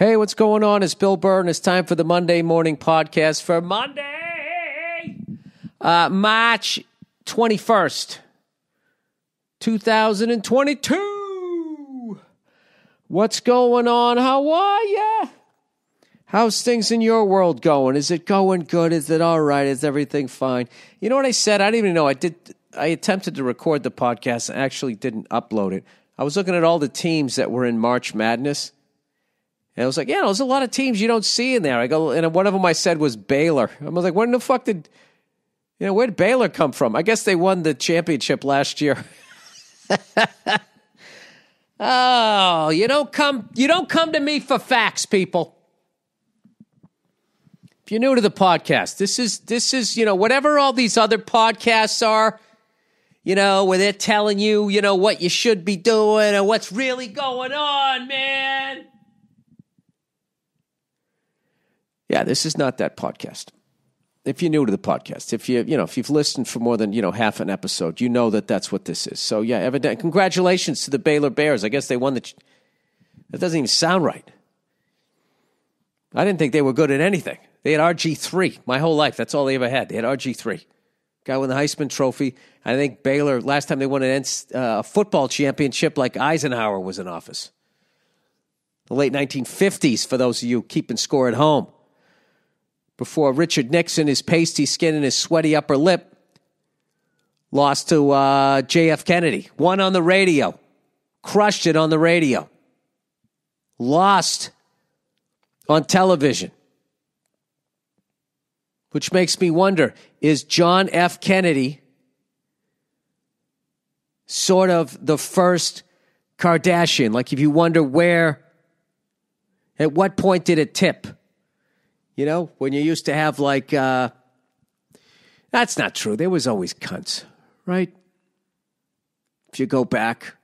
Hey, what's going on? It's Bill Burr, and it's time for the Monday Morning Podcast for Monday, March 21st, 2022. What's going on? How are ya? How's things in your world going? Is it going good? Is it all right? Is everything fine? You know what I said? I didn't even know. I attempted to record the podcast and actually didn't upload it. I was looking at all the teams that were in March Madness. And I was like, yeah, there's a lot of teams you don't see in there. I go, and one of them I said was Baylor. I was like, when the fuck did Baylor come from? I guess they won the championship last year. Oh, you don't come to me for facts, people. If you're new to the podcast, this is, whatever all these other podcasts are, where they're telling you, what you should be doing and what's really going on, man. Yeah, this is not that podcast. If you're new to the podcast, if you've listened for more than, half an episode, you know that that's what this is. So, yeah, evidently, congratulations to the Baylor Bears. I guess they won that doesn't even sound right. I didn't think they were good at anything. They had RG3 my whole life. That's all they ever had. They had RG3. Guy won the Heisman Trophy. I think Baylor, last time they won a football championship, like Eisenhower was in office. The late 1950s, for those of you keeping score at home. Before Richard Nixon, his pasty skin and his sweaty upper lip, lost to JF Kennedy. Won on the radio. Crushed it on the radio. Lost on television. Which makes me wonder, is John F. Kennedy sort of the first Kardashian? Like if you wonder at what point did it tip? When you used to have that's not true. There was always cunts, right? If you go back,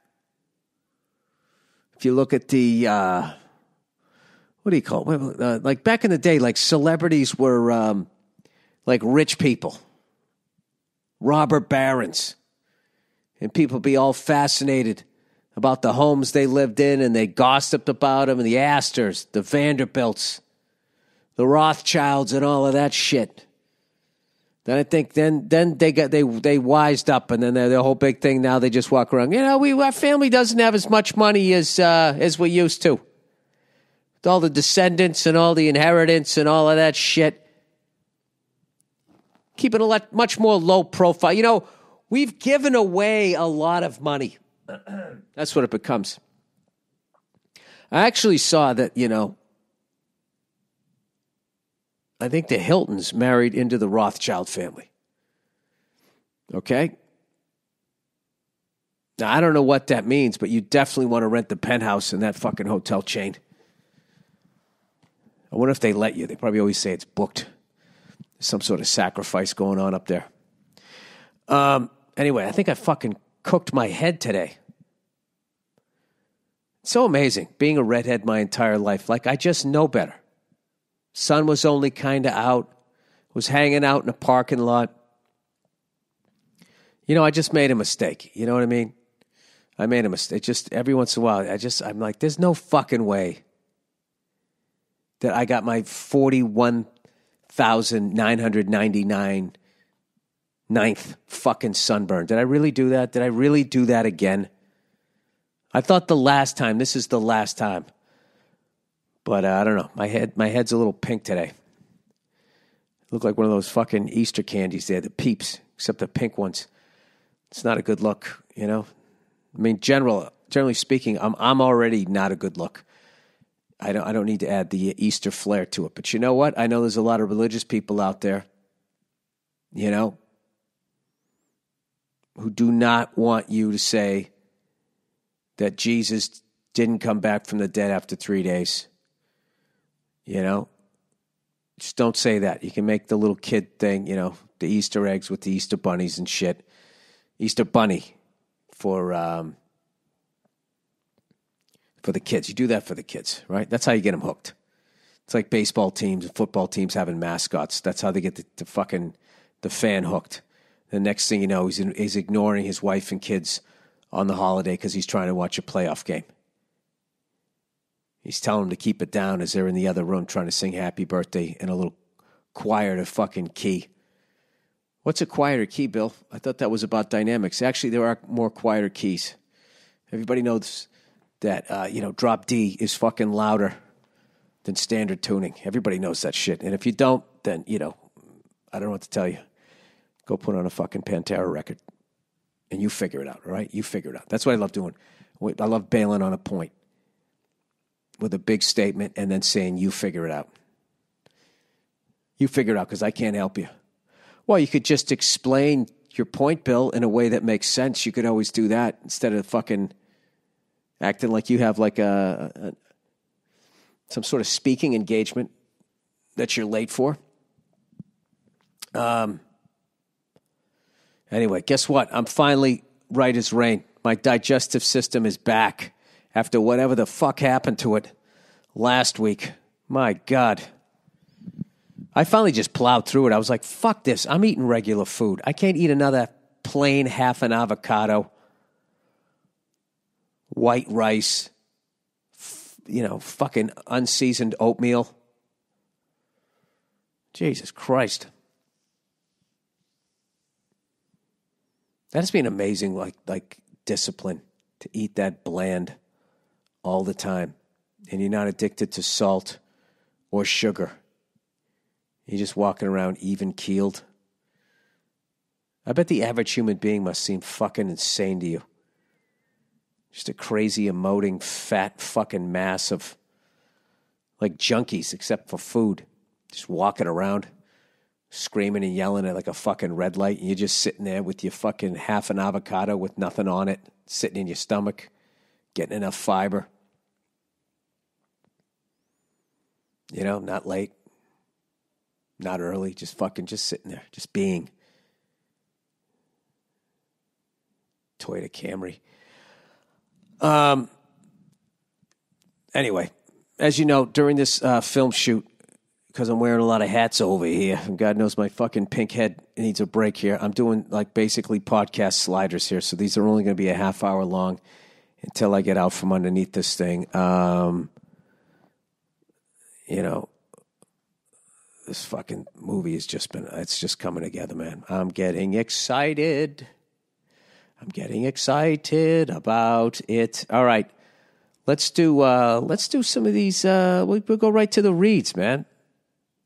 if you look at the, what do you call it? Like back in the day, like celebrities were like rich people, robber barons, and people be all fascinated about the homes they lived in, and they gossiped about them, and the Astors, the Vanderbilts, the Rothschilds and all of that shit. Then I think then they wised up, and then the whole big thing now they just walk around. Our family doesn't have as much money as we used to. With all the descendants and all the inheritance and all of that shit. Keeping much more low profile. We've given away a lot of money. That's what it becomes. I actually saw that, I think the Hiltons married into the Rothschild family. Okay? Now, I don't know what that means, but you definitely want to rent the penthouse in that fucking hotel chain. I wonder if they let you. They probably always say it's booked. There's some sort of sacrifice going on up there. Anyway, I think I fucking cooked my head today. It's so amazing being a redhead my entire life. Like, I just know better. Sun was only kind of out. Was hanging out in a parking lot. I just made a mistake. You know what I mean? I made a mistake. Just every once in a while, I'm like, there's no fucking way that I got my 41,999 ninth fucking sunburn. Did I really do that? Did I really do that again? I thought this is the last time. But I don't know. My head's a little pink today. Look like one of those fucking Easter candies there, the Peeps, except the pink ones. It's not a good look, I mean, generally speaking, I'm already not a good look. I don't need to add the Easter flair to it. But you know what? I know there's a lot of religious people out there, who do not want you to say that Jesus didn't come back from the dead after 3 days. Just don't say that. You can make the little kid thing, the Easter eggs with the Easter bunnies and shit. Easter bunny for the kids. You do that for the kids, right? That's how you get them hooked. It's like baseball teams and football teams having mascots. That's how they get the fan hooked. The next thing you know, he's ignoring his wife and kids on the holiday because he's trying to watch a playoff game. He's telling them to keep it down as they're in the other room trying to sing happy birthday in a little quieter fucking key. What's a quieter key, Bill? I thought that was about dynamics. Actually, there are more quieter keys. Everybody knows that, drop D is fucking louder than standard tuning. Everybody knows that shit. And if you don't, then, I don't know what to tell you. Go put on a fucking Pantera record. And you figure it out, all right? You figure it out. That's what I love doing. I love bailing on a point with a big statement and then saying, you figure it out. You figure it out because I can't help you. Well, you could just explain your point, Bill, in a way that makes sense. You could always do that instead of fucking acting like you have like some sort of speaking engagement that you're late for. Anyway, guess what? I'm finally right as rain. My digestive system is back after whatever the fuck happened to it last week. My God. I finally just plowed through it. I was like, fuck this. I'm eating regular food. I can't eat another plain half an avocado, white rice, fucking unseasoned oatmeal. Jesus Christ. That has been amazing, like discipline to eat that bland all the time. And you're not addicted to salt or sugar. You're just walking around even-keeled. I bet the average human being must seem fucking insane to you. Just a crazy, emoting, fat fucking mass of like junkies, except for food. Just walking around, screaming and yelling at like a fucking red light. And you're just sitting there with your fucking half an avocado with nothing on it, sitting in your stomach, getting enough fiber. Not late, not early, just sitting there, just being. Toyota Camry. Anyway, as you know, during this film shoot, because I'm wearing a lot of hats over here, and God knows my fucking pink head needs a break here, I'm doing like basically podcast sliders here, so these are only going to be a half hour long until I get out from underneath this thing. This fucking movie has it's just coming together, man. I'm getting excited about it. All right. Let's do some of these. We'll go right to the reads, man.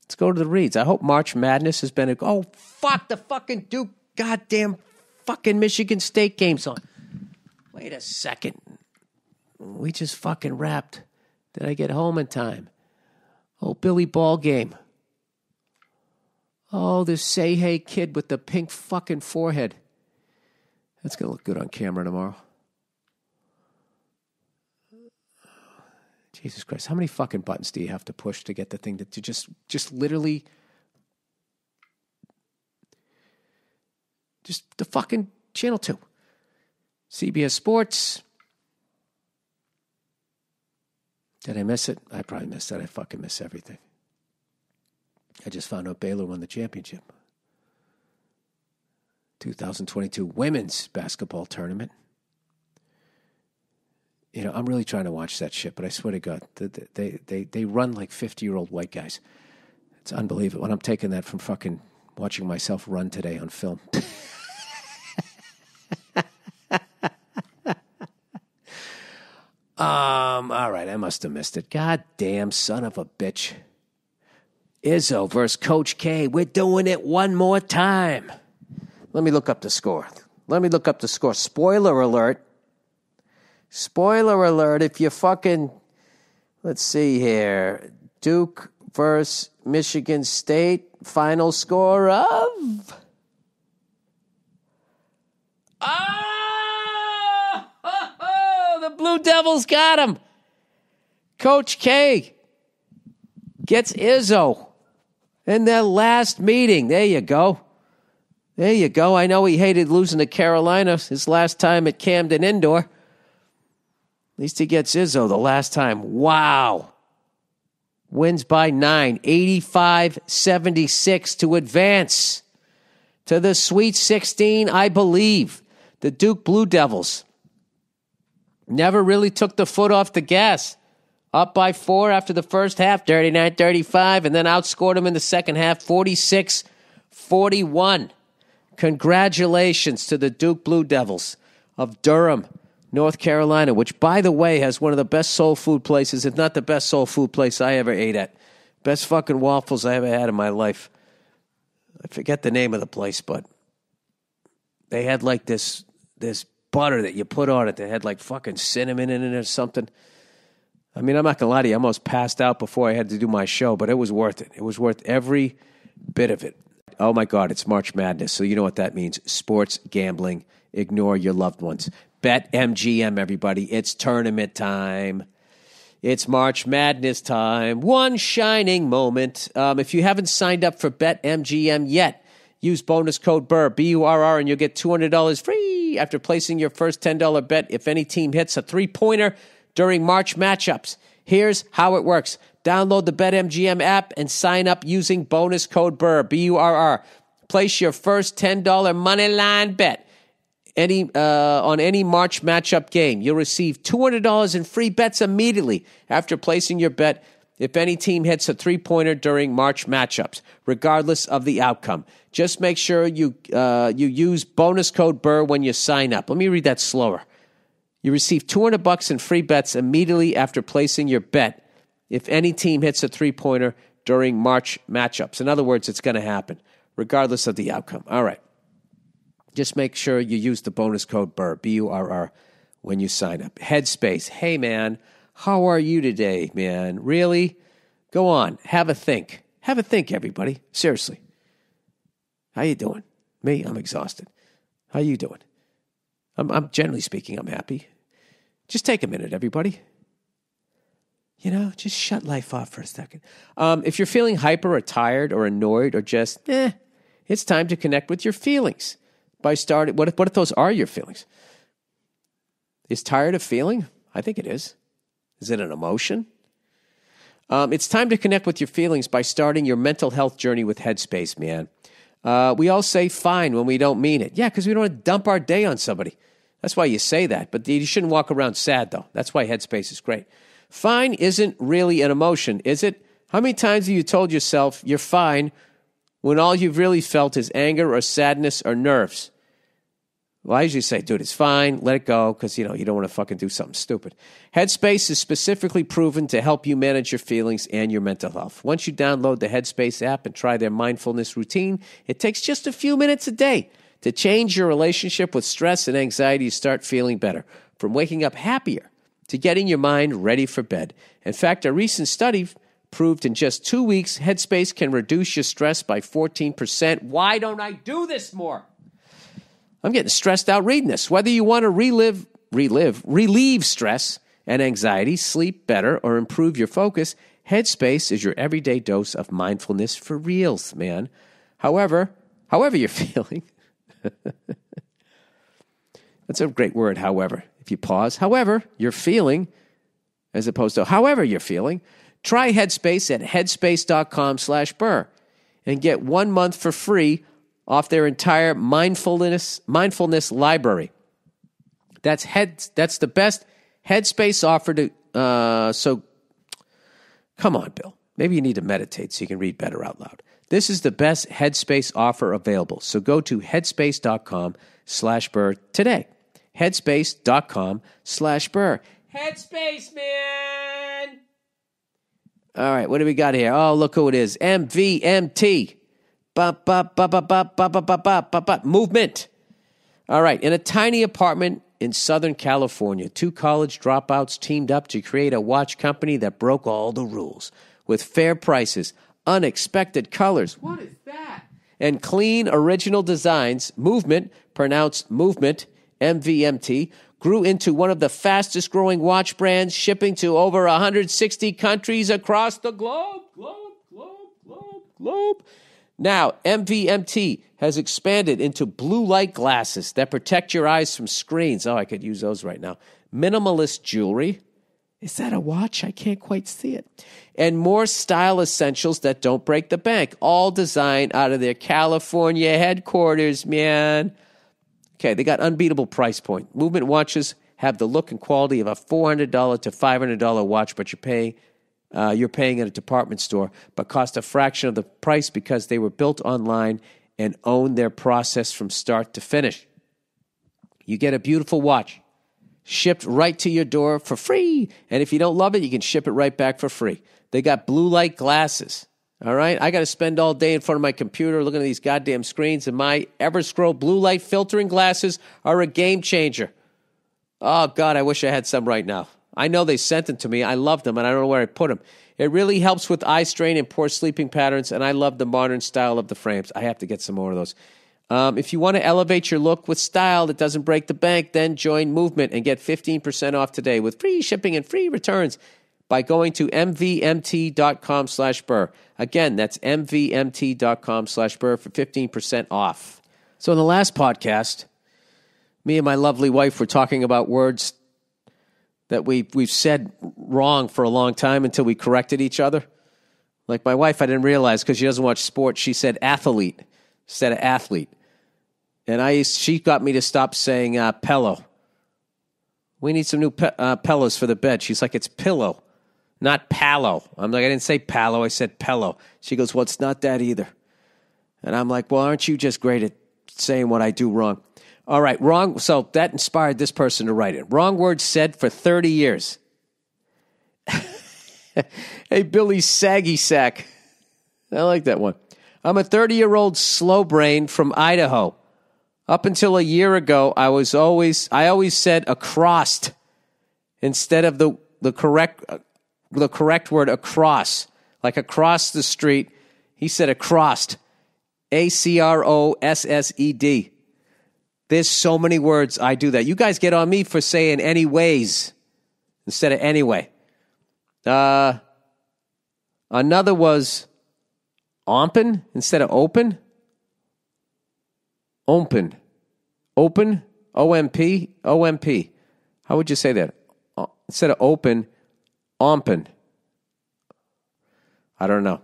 Let's go to the reads. I hope March Madness has been fuck the fucking Duke goddamn fucking Michigan State game's on. Wait a second. We just fucking wrapped. Did I get home in time? Oh, Billy Ball game. Oh, this Say Hey kid with the pink fucking forehead. That's going to look good on camera tomorrow. Jesus Christ. How many fucking buttons do you have to push to get the thing to just literally... Just the fucking channel 2. CBS Sports. Did I miss it? I probably missed it. I fucking miss everything. I just found out Baylor won the championship. 2022 women's basketball tournament. I'm really trying to watch that shit, but I swear to God, they run like 50-year-old white guys. It's unbelievable. And I'm taking that from fucking watching myself run today on film. All right, I must have missed it. God damn son of a bitch. Izzo versus Coach K. We're doing it one more time. Let me look up the score. Spoiler alert. Spoiler alert. If you fucking... Let's see here. Duke versus Michigan State. Final score of... The Blue Devils got him. Coach K gets Izzo in their last meeting. There you go. I know he hated losing to Carolina his last time at Camden Indoor. At least he gets Izzo the last time. Wow. Wins by 9, 85-76 to advance to the Sweet 16, I believe. The Duke Blue Devils never really took the foot off the gas Up by 4 after the first half, 39-35, and then outscored them in the second half, 46-41. Congratulations to the Duke Blue Devils of Durham, North Carolina, which, by the way, has one of the best soul food places, if not the best soul food place I ever ate at. Best fucking waffles I ever had in my life. I forget the name of the place, but they had like this butter that you put on it that had like fucking cinnamon in it or something. I mean, I'm not going to lie to you. I almost passed out before I had to do my show, but it was worth it. It was worth every bit of it. Oh, my God, it's March Madness, so you know what that means. Sports gambling. Ignore your loved ones. BetMGM, everybody. It's tournament time. It's March Madness time. One shining moment. If you haven't signed up for BetMGM yet, use bonus code BURR, B-U-R-R, and you'll get $200 free after placing your first $10 bet if any team hits a three-pointer during March matchups. Here's how it works. Download the BetMGM app and sign up using bonus code BURR, B-U-R-R. Place your first $10 moneyline bet on any March matchup game. You'll receive $200 in free bets immediately after placing your bet if any team hits a three-pointer during March matchups, regardless of the outcome. Just make sure you use bonus code BURR when you sign up. Let me read that slower. You receive $200 in free bets immediately after placing your bet if any team hits a three-pointer during March matchups. In other words, it's going to happen, regardless of the outcome. All right. Just make sure you use the bonus code BURR, B-U-R-R, when you sign up. Headspace. Hey, man, how are you today, man? Really? Go on. Have a think. Have a think, everybody. Seriously. How you doing? Me? I'm exhausted. How you doing? I'm generally speaking, I'm happy. Just take a minute, everybody. You know, just shut life off for a second. If you're feeling hyper or tired or annoyed or just, it's time to connect with your feelings by starting. What if those are your feelings? Is tired a feeling? I think it is. Is it an emotion? It's time to connect with your feelings by starting your mental health journey with Headspace, man. We all say fine when we don't mean it. Yeah, because we don't want to dump our day on somebody. That's why you say that. But you shouldn't walk around sad, though. That's why Headspace is great. Fine isn't really an emotion, is it? How many times have you told yourself you're fine when all you've really felt is anger or sadness or nerves? Well, I usually say, dude, it's fine. Let it go because, you don't want to fucking do something stupid. Headspace is specifically proven to help you manage your feelings and your mental health. Once you download the Headspace app and try their mindfulness routine, it takes just a few minutes a day to change your relationship with stress and anxiety to start feeling better. From waking up happier to getting your mind ready for bed. In fact, a recent study proved in just 2 weeks, Headspace can reduce your stress by 14%. Why don't I do this more? I'm getting stressed out reading this. Whether you want to relieve stress and anxiety, sleep better, or improve your focus, Headspace is your everyday dose of mindfulness for reals, man. However you're feeling. That's a great word, however. If you pause, however you're feeling, as opposed to however you're feeling, try Headspace at headspace.com/BURR and get 1 month for free off their entire mindfulness library. That's the best Headspace offer to. So, come on, Bill. Maybe you need to meditate so you can read better out loud. This is the best Headspace offer available. So go to headspace.com/BURR today. Headspace.com/BURR. Headspace, man. All right, what do we got here? Oh, look who it is. MVMT. Movement. All right, in a tiny apartment in Southern California, 2 college dropouts teamed up to create a watch company that broke all the rules. With fair prices, unexpected colors. What is that? And clean, original designs, Movement, pronounced Movement, MVMT, grew into one of the fastest-growing watch brands, shipping to over 160 countries across the globe. Now, MVMT has expanded into blue light glasses that protect your eyes from screens. Oh, I could use those right now. Minimalist jewelry. Is that a watch? I can't quite see it. And more style essentials that don't break the bank, all designed out of their California headquarters, man. Okay, they got unbeatable price point. Movement watches have the look and quality of a $400 to $500 watch, but you're paying at a department store, but cost a fraction of the price because they were built online and own their process from start to finish. You get a beautiful watch shipped right to your door for free. And if you don't love it, you can ship it right back for free. They got blue light glasses. All right? I got to spend all day in front of my computer looking at these goddamn screens, and my Everscroll blue light filtering glasses are a game changer. Oh, God, I wish I had some right now. I know they sent them to me. I love them, and I don't know where I put them. It really helps with eye strain and poor sleeping patterns, and I love the modern style of the frames. I have to get some more of those. If you want to elevate your look with style that doesn't break the bank, then join Movement and get 15% off today with free shipping and free returns by going to mvmt.com/Burr. Again, that's mvmt.com/Burr for 15% off. So in the last podcast, me and my lovely wife were talking about words that we've said wrong for a long time until we corrected each other. Like my wife, I didn't realize because she doesn't watch sports, she said athlete instead of athlete. And she got me to stop saying pillow. We need some new pillows for the bed. She's like, it's pillow, not palo. I'm like, I didn't say palo, I said pillow. She goes, well, it's not that either. And I'm like, well, aren't you just great at saying what I do wrong? All right, wrong. So that inspired this person to write it. Wrong word said for 30 years. Hey, Billy Saggy Sack. I like that one. I'm a 30-year-old slow brain from Idaho. Up until a year ago, I always said across instead of the correct word across, like across the street. He said across, ACROSSED. There's so many words I do that. You guys get on me for saying anyways instead of anyway. Another was ompen instead of open. Open. Open. O-M-P. O-M-P. How would you say that? Instead of open, ompen. I don't know.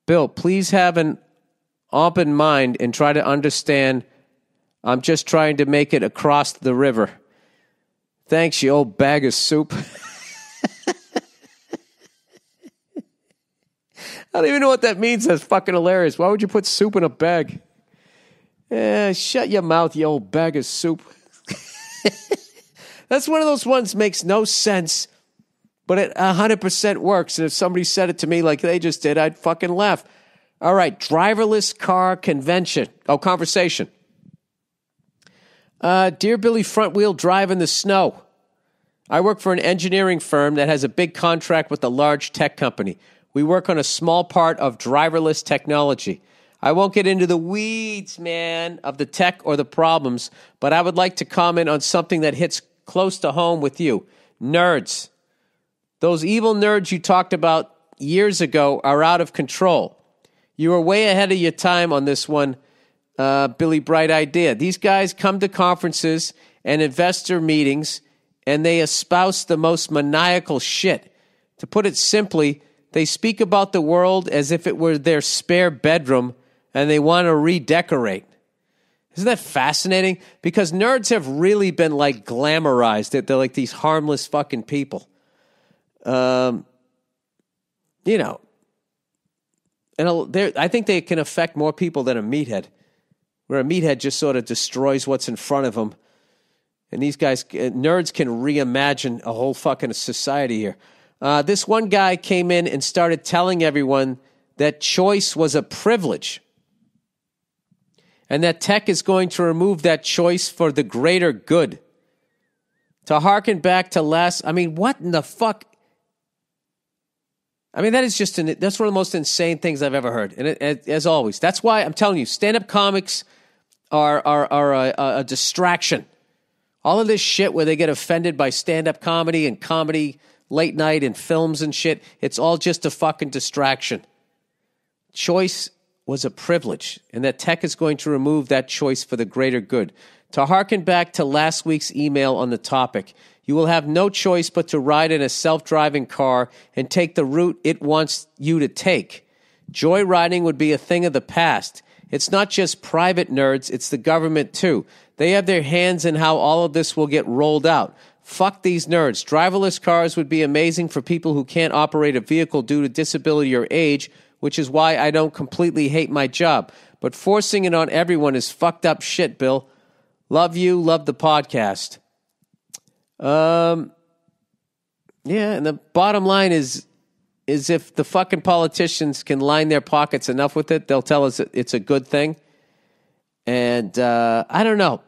Bill, please have an open mind and try to understand. I'm just trying to make it across the river. Thanks, you old bag of soup. I don't even know what that means. That's fucking hilarious. Why would you put soup in a bag? Shut your mouth, you old bag of soup. That's one of those ones makes no sense, but it 100% works. And if somebody said it to me like they just did, I'd fucking laugh. All right, driverless car convention. Oh, conversation. Dear Billy, front wheel drive in the snow. I work for an engineering firm that has a big contract with a large tech company. We work on a small part of driverless technology. I won't get into the weeds, man, of the tech or the problems, but I would like to comment on something that hits close to home with you. Nerds. Those evil nerds you talked about years ago are out of control. You were way ahead of your time on this one, Billy Bright idea. These guys come to conferences and investor meetings, and they espouse the most maniacal shit. To put it simply, they speak about the world as if it were their spare bedroom, and they want to redecorate. Isn't that fascinating? Because nerds have really been like glamorized. They're like these harmless fucking people. You know, and I think they can affect more people than a meathead, where a meathead just sort of destroys what's in front of them. And these guys, nerds, can reimagine a whole fucking society here. This one guy came in and started telling everyone that choice was a privilege and that tech is going to remove that choice for the greater good. To harken back to what in the fuck? I mean, that is that's one of the most insane things I've ever heard. And as always, that's why I'm telling you, stand-up comics are a distraction. All of this shit where they get offended by stand-up comedy and comedy late night and films and shit, it's all just a fucking distraction. Choice was a privilege, and that tech is going to remove that choice for the greater good. To harken back to last week's email on the topic, you will have no choice but to ride in a self-driving car and take the route it wants you to take. Joyriding would be a thing of the past. It's not just private nerds, it's the government too. They have their hands in how all of this will get rolled out. Fuck these nerds. Driverless cars would be amazing for people who can't operate a vehicle due to disability or age, which is why I don't completely hate my job. But forcing it on everyone is fucked up shit, Bill. Love you. Love the podcast. Yeah, and the bottom line is if the fucking politicians can line their pockets enough with it, they'll tell us it's a good thing. And I don't know.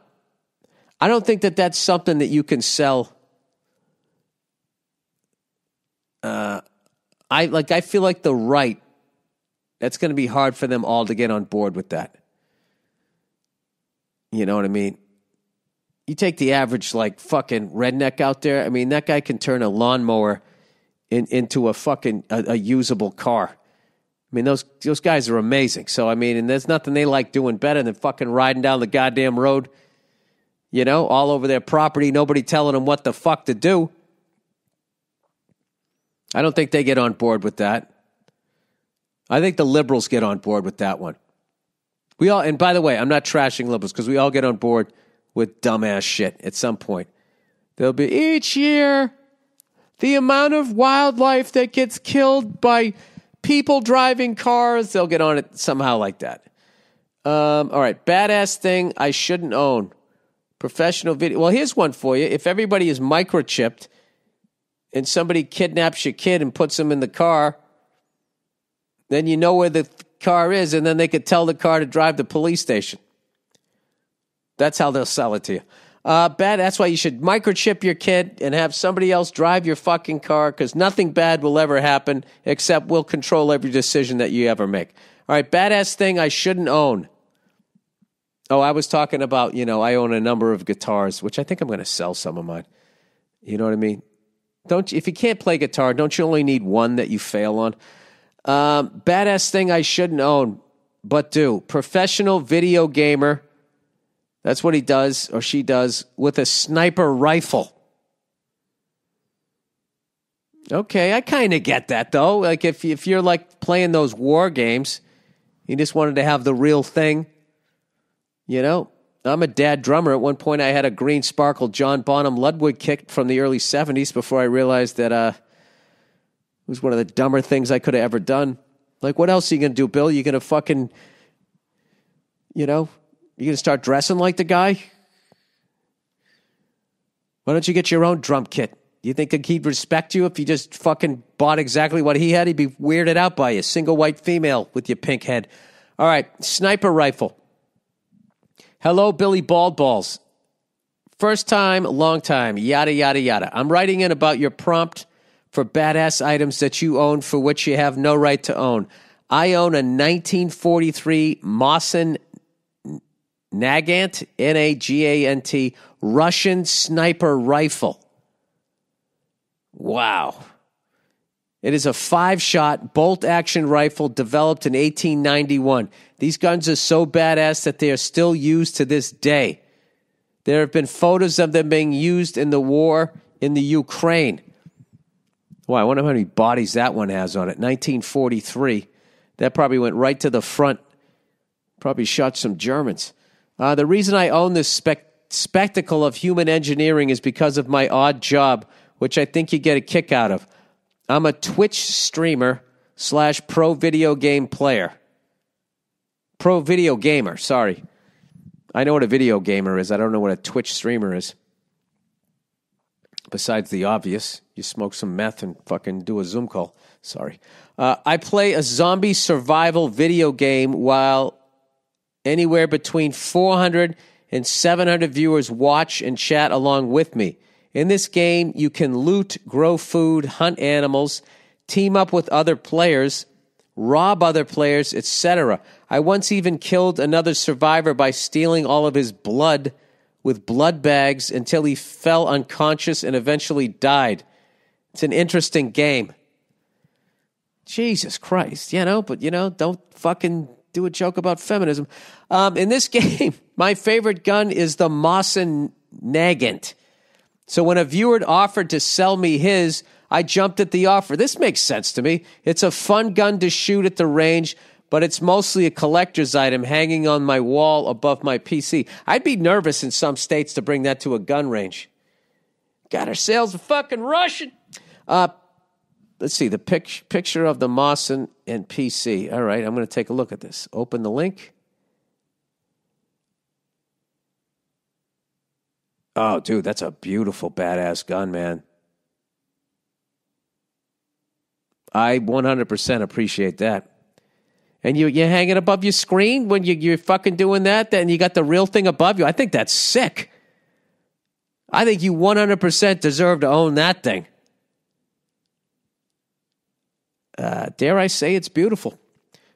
I don't think that that's something that you can sell. I feel like the right, that's going to be hard for them all to get on board with that. You know what I mean? You take the average, like, fucking redneck out there. I mean, that guy can turn a lawnmower into a fucking a usable car. I mean, those guys are amazing. So, I mean, and there's nothing they like doing better than fucking riding down the goddamn road, you know, all over their property, nobody telling them what the fuck to do. I don't think they get on board with that. I think the liberals get on board with that one. We all, and by the way, I'm not trashing liberals because we all get on board with dumbass shit at some point. There'll be each year the amount of wildlife that gets killed by people driving cars. They'll get on it somehow like that. All right, badass thing I shouldn't own. Professional video. Well, here's one for you. If everybody is microchipped and somebody kidnaps your kid and puts him in the car, then you know where the car is, and then they could tell the car to drive to the police station. That's how they'll sell it to you. That's why you should microchip your kid and have somebody else drive your fucking car, because nothing bad will ever happen except we'll control every decision that you ever make. All right, badass thing I shouldn't own. Oh, I was talking about, you know, I own a number of guitars, which I think I'm going to sell some of mine. You know what I mean? If you can't play guitar, don't you only need one that you fail on? Badass thing I shouldn't own, but do. Professional video gamer. That's what he does, or she does, with a sniper rifle. Okay, I kind of get that, though. Like, if you're, like, playing those war games, you just wanted to have the real thing. You know, I'm a dad drummer. At one point, I had a green sparkle John Bonham Ludwig kit from the early 70s before I realized that it was one of the dumber things I could have ever done. Like, what else are you going to do, Bill? You going to fucking, you know, you going to start dressing like the guy? Why don't you get your own drum kit? You think that he'd respect you if you just fucking bought exactly what he had? He'd be weirded out by you. Single white female with your pink head. All right, sniper rifle. Hello, Billy Bald Balls. First time, long time, yada, yada, yada. I'm writing in about your prompt for badass items that you own for which you have no right to own. I own a 1943 Mosin Nagant, Nagant, Russian sniper rifle. Wow. It is a 5-shot bolt-action rifle developed in 1891. These guns are so badass that they are still used to this day. There have been photos of them being used in the war in the Ukraine. Wow, I wonder how many bodies that one has on it. 1943. That probably went right to the front. Probably shot some Germans. The reason I own this spectacle of human engineering is because of my odd job, which I think you get a kick out of. I'm a Twitch streamer / pro video game player. Pro video gamer, sorry. I know what a video gamer is. I don't know what a Twitch streamer is. Besides the obvious, you smoke some meth and fucking do a Zoom call. Sorry. I play a zombie survival video game while anywhere between 400 and 700 viewers watch and chat along with me. In this game, you can loot, grow food, hunt animals, team up with other players, rob other players, etc. I once even killed another survivor by stealing all of his blood with blood bags until he fell unconscious and eventually died. It's an interesting game. Jesus Christ, but don't fucking do a joke about feminism. In this game, my favorite gun is the Mosin Nagant. So when a viewer offered to sell me his, I jumped at the offer. This makes sense to me. It's a fun gun to shoot at the range, but it's mostly a collector's item hanging on my wall above my PC. I'd be nervous in some states to bring that to a gun range. God, our sales are fucking rushing. Let's see, the picture of the Mawson and PC. All right, I'm going to take a look at this. Open the link. Oh, dude, that's a beautiful, badass gun, man. I 100% appreciate that. And you hang it above your screen when you're fucking doing that, then you got the real thing above you. I think that's sick. I think you 100% deserve to own that thing. Dare I say it's beautiful.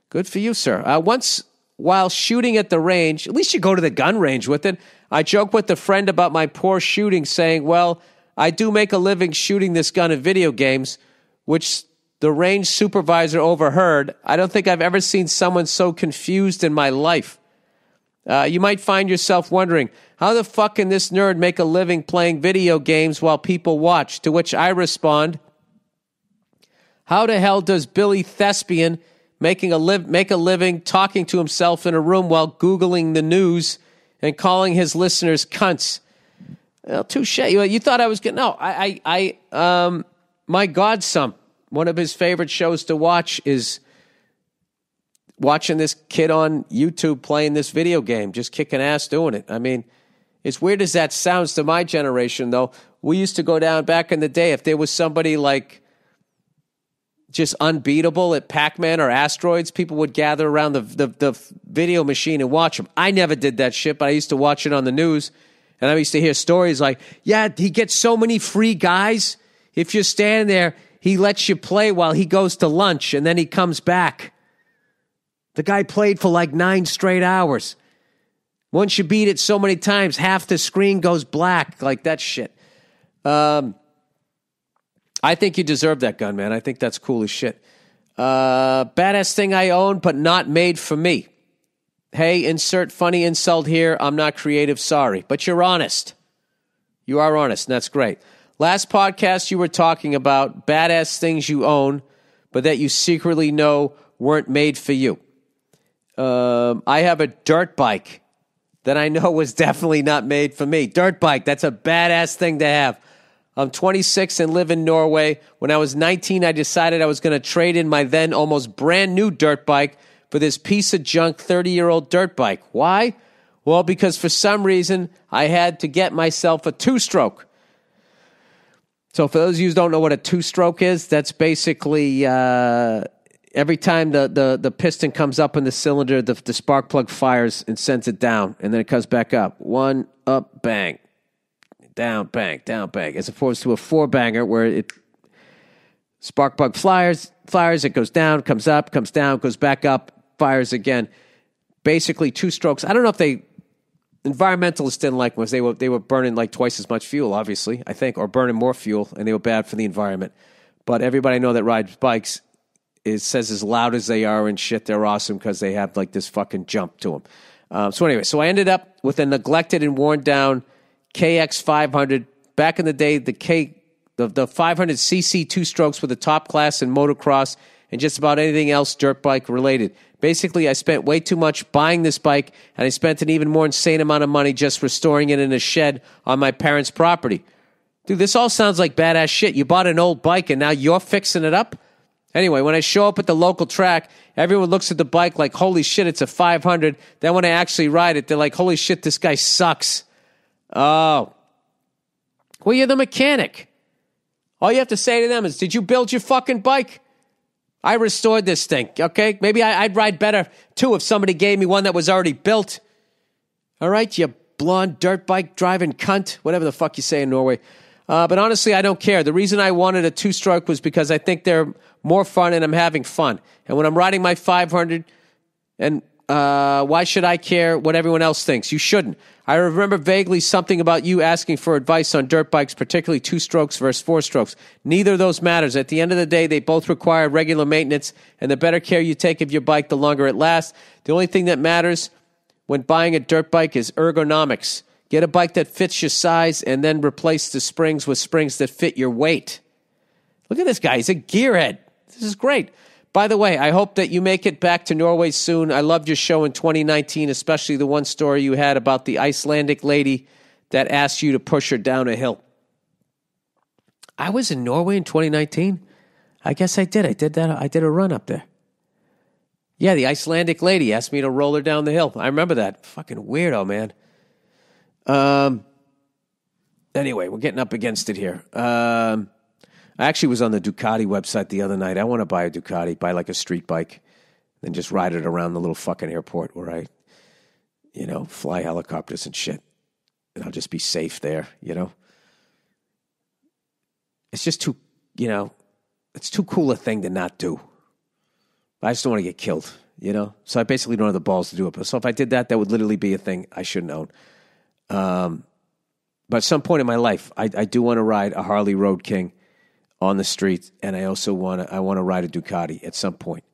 Good for you, sir. Once, while shooting at the range, at least you go to the gun range with it. I joke with a friend about my poor shooting, saying, well, I do make a living shooting this gun in video games, which the range supervisor overheard. I don't think I've ever seen someone so confused in my life. You might find yourself wondering, how the fuck can this nerd make a living playing video games while people watch? To which I respond, how the hell does Billy Thespian make a living talking to himself in a room while Googling the news and calling his listeners cunts? Well, touche. You thought I was getting... No, my godson, one of his favorite shows to watch is watching this kid on YouTube playing this video game, just kicking ass doing it. I mean, as weird as that sounds to my generation, though, we used to go down back in the day, if there was somebody like just unbeatable at Pac-Man or Asteroids, people would gather around the video machine and watch him. I never did that shit, but I used to watch it on the news, and I used to hear stories like, yeah, he gets so many free guys. If you're standing there, he lets you play while he goes to lunch, and then he comes back. The guy played for like 9 straight hours. Once you beat it so many times, half the screen goes black, like that shit. I think you deserve that gun, man. I think that's cool as shit. Badass thing I own, but not made for me. Hey, insert funny insult here. I'm not creative, sorry. But you're honest. You are honest, and that's great. Last podcast, you were talking about badass things you own, but that you secretly know weren't made for you. I have a dirt bike that I know was definitely not made for me. Dirt bike, that's a badass thing to have. I'm 26 and live in Norway. When I was 19, I decided I was going to trade in my then almost brand new dirt bike for this piece of junk 30-year-old dirt bike. Why? Well, because for some reason, I had to get myself a two-stroke. So for those of you who don't know what a two-stroke is, that's basically every time the piston comes up in the cylinder, the spark plug fires and sends it down, and then it comes back up. One, up, bang. Down, bang, as opposed to a 4-banger where it spark plug fires, it goes down, comes up, comes down, goes back up, fires again. Basically 2 strokes. I don't know if environmentalists didn't like them. They were burning like twice as much fuel, obviously, I think, or burning more fuel, and they were bad for the environment. But everybody I know that rides bikes says as loud as they are and shit, they're awesome because they have like this fucking jump to them. So anyway, I ended up with a neglected and worn down KX 500. Back in the day, the 500cc 2-strokes were the top class in motocross and just about anything else dirt bike related. Basically, I spent way too much buying this bike, and I spent an even more insane amount of money just restoring it in a shed on my parents' property. Dude, this all sounds like badass shit. You bought an old bike, and now you're fixing it up? Anyway, when I show up at the local track, everyone looks at the bike like, holy shit, it's a 500. Then when I actually ride it, they're like, holy shit, this guy sucks. Oh. Well, you're the mechanic. All you have to say to them is, did you build your fucking bike? I restored this thing, okay? Maybe I'd ride better, too, if somebody gave me one that was already built. All right, you blonde dirt bike driving cunt, whatever the fuck you say in Norway. But honestly, I don't care. The reason I wanted a 2-stroke was because I think they're more fun and I'm having fun. And when I'm riding my 500, and why should I care what everyone else thinks? You shouldn't. I remember vaguely something about you asking for advice on dirt bikes, particularly 2-strokes versus 4-strokes. Neither of those matters. At the end of the day, they both require regular maintenance, and the better care you take of your bike, the longer it lasts. The only thing that matters when buying a dirt bike is ergonomics. Get a bike that fits your size and then replace the springs with springs that fit your weight. Look at this guy. He's a gearhead. This is great. By the way, I hope that you make it back to Norway soon. I loved your show in 2019, especially the one story you had about the Icelandic lady that asked you to push her down a hill. I was in Norway in 2019. I guess I did. I did that. I did a run up there. Yeah, the Icelandic lady asked me to roll her down the hill. I remember that. Fucking weirdo, man. Anyway, we're getting up against it here. I actually was on the Ducati website the other night. I want to buy a Ducati, buy like a street bike, and just ride it around the little fucking airport where I, fly helicopters and shit. And I'll just be safe there, It's just too, it's too cool a thing to not do. I just don't want to get killed, So I basically don't have the balls to do it. But so if I did that, that would literally be a thing I shouldn't own. But at some point in my life, I do want to ride a Harley Road King on the street, and I also want to ride a Ducati at some point.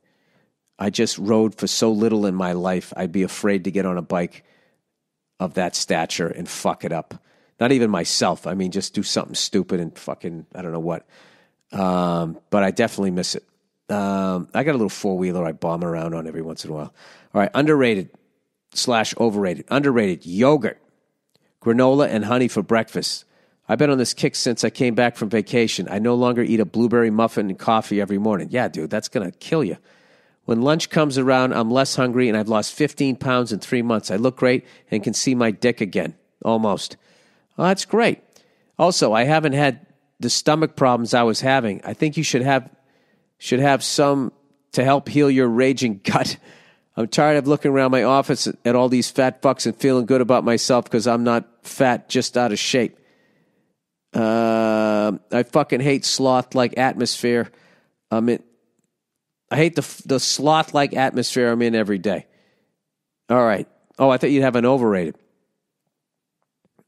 I just rode for so little in my life, I'd be afraid to get on a bike of that stature and fuck it up. Not even myself. I mean, just do something stupid and fucking, I don't know what. But I definitely miss it. I got a little four-wheeler I bomb around on every once in a while. All right, underrated/overrated. Underrated, yogurt, granola, and honey for breakfast. I've been on this kick since I came back from vacation. I no longer eat a blueberry muffin and coffee every morning. Yeah, dude, that's going to kill you. When lunch comes around, I'm less hungry, and I've lost 15 pounds in 3 months. I look great and can see my dick again, almost. Oh, that's great. Also, I haven't had the stomach problems I was having. I think you should have some to help heal your raging gut. I'm tired of looking around my office at all these fat fucks and feeling good about myself because I'm not fat, just out of shape. I fucking hate sloth-like atmosphere. I hate the sloth-like atmosphere I'm in every day. All right. Oh, I thought you'd have an overrated.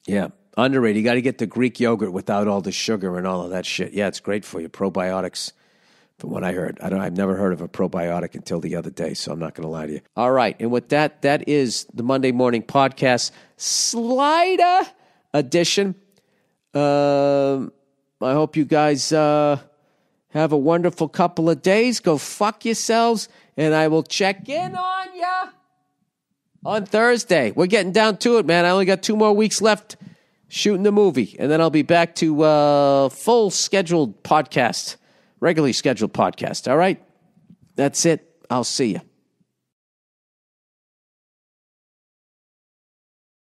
Yeah, underrated. You got to get the Greek yogurt without all the sugar and all of that shit. Yeah, it's great for you. Probiotics. From what I heard. I've never heard of a probiotic until the other day, so I'm not going to lie to you. All right, and with that, that is the Monday Morning Podcast Slider edition. I hope you guys have a wonderful couple of days. Go fuck yourselves, and I will check in on ya on Thursday. We're getting down to it, man. I only got 2 more weeks left shooting the movie, and then I'll be back to full scheduled podcast. Regularly scheduled podcast. All right? That's it. I'll see you.